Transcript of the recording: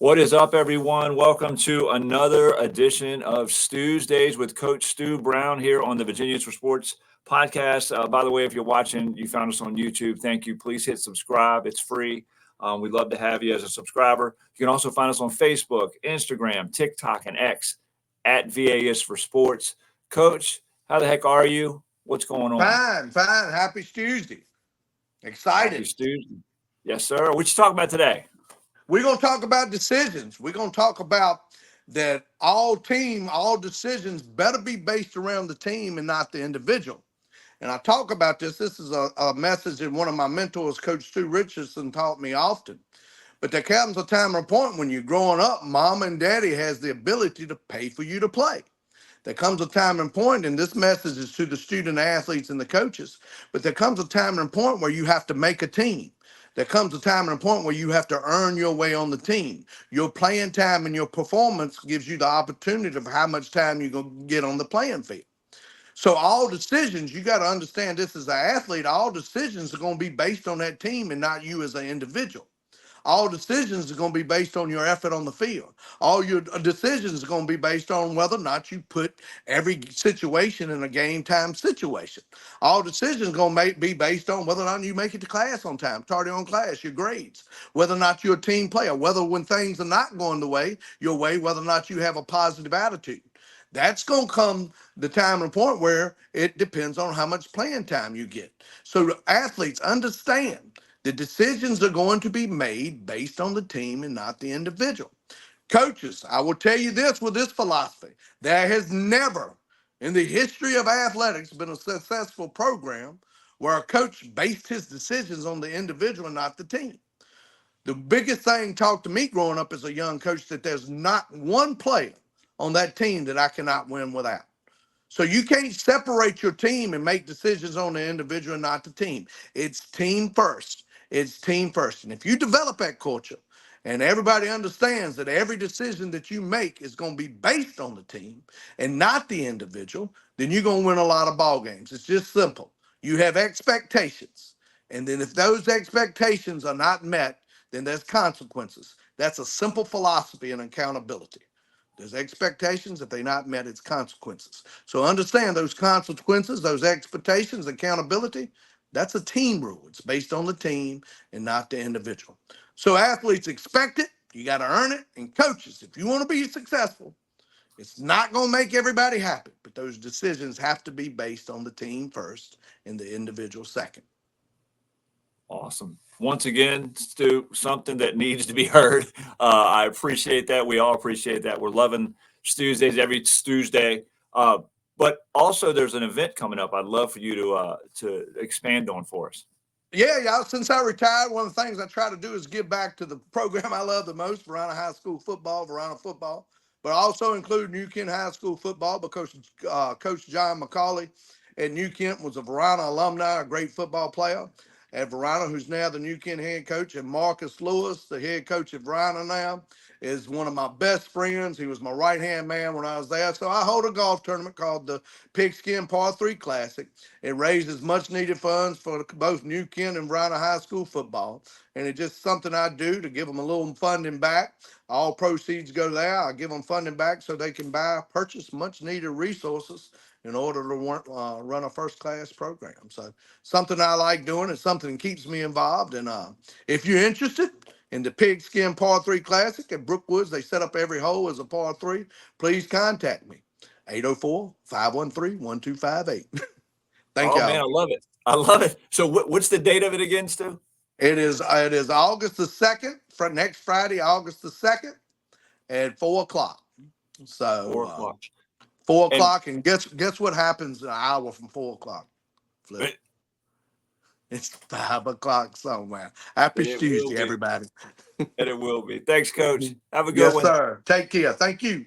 What is up, everyone? Welcome to another edition of STUesdays with Coach Stu Brown here on the Virginians for Sports podcast. By the way, if you're watching, you found us on YouTube, thank you. Please hit subscribe. It's free. We'd love to have you as a subscriber. You can also find us on Facebook, Instagram, TikTok, and X at VAS for Sports. Coach, how the heck are you? What's going on? Fine. Happy Tuesday. Excited. Happy Tuesday. Yes, sir. What you talking about today? We're going to talk about decisions. We're going to talk about that all decisions better be based around the team and not the individual. And I talk about this. This is a message that one of my mentors, Coach Stu Richardson, taught me often. But there comes a time and a point when you're growing up, mom and daddy has the ability to pay for you to play. There comes a time and point, and this message is to the student athletes and the coaches, but there comes a time and a point where you have to make a team. There comes a time and a point where you have to earn your way on the team. Your playing time and your performance gives you the opportunity of how much time you're going to get on the playing field. So all decisions, you got to understand this as an athlete, all decisions are going to be based on that team and not you as an individual. All decisions are going to be based on your effort on the field. All your decisions are going to be based on whether or not you put every situation in a game time situation. All decisions are going to be based on whether or not you make it to class on time, tardy on class, your grades, whether or not you're a team player, whether when things are not going your way, whether or not you have a positive attitude. That's going to come the time and point where it depends on how much playing time you get. So athletes understand the decisions are going to be made based on the team and not the individual. Coaches, I will tell you this with this philosophy. There has never in the history of athletics been a successful program where a coach based his decisions on the individual and not the team. The biggest thing taught to me growing up as a young coach that there's not one player on that team that I cannot win without. So you can't separate your team and make decisions on the individual and not the team. It's team first. It's team first. And if you develop that culture and everybody understands that every decision that you make is going to be based on the team and not the individual, then you're going to win a lot of ball games. It's just simple. You have expectations. And then if those expectations are not met, then there's consequences. That's a simple philosophy and accountability. There's expectations. If they're not met, it's consequences. So understand those consequences, those expectations, accountability, that's a team rule. It's based on the team and not the individual. So athletes expect it. You got to earn it. And coaches, if you want to be successful, it's not going to make everybody happy, but those decisions have to be based on the team first and the individual second. Awesome. Once again, Stu, something that needs to be heard. I appreciate that. We all appreciate that. We're loving STUesdays every Tuesday. But also there's an event coming up I'd love for you to expand on for us. Yeah. Since I retired, one of the things I try to do is give back to the program I love the most, Verona High School football, but also include New Kent High School football because Coach John McCauley at New Kent was a Verona alumni, a great football player at Verona, who's now the New Kent head coach, and Marcus Lewis, the head coach at Verona now, is one of my best friends. He was my right-hand man when I was there. So I hold a golf tournament called the Pigskin Par 3 Classic. It raises much-needed funds for both New Kent and Verona High School football, and it's just something I do to give them a little funding back. All proceeds go there. I give them funding back so they can purchase much-needed resources in order to run a first-class program. So something I like doing. It's something that keeps me involved. And if you're interested in the Pigskin Par 3 Classic at Brookwoods, they set up every hole as a Par 3. Please contact me, 804-513-1258. Thank y'all. Man, I love it. I love it. So what's the date of it again, Stu? It is August the 2nd, for next Friday, August the 2nd at 4 o'clock. So 4 o'clock. 4 o'clock, and guess what happens an hour from 4 o'clock? Flip. It's 5 o'clock somewhere. Happy Tuesday, everybody. And it will be. Thanks, Coach. Have a good one. Yes, sir. Take care. Thank you.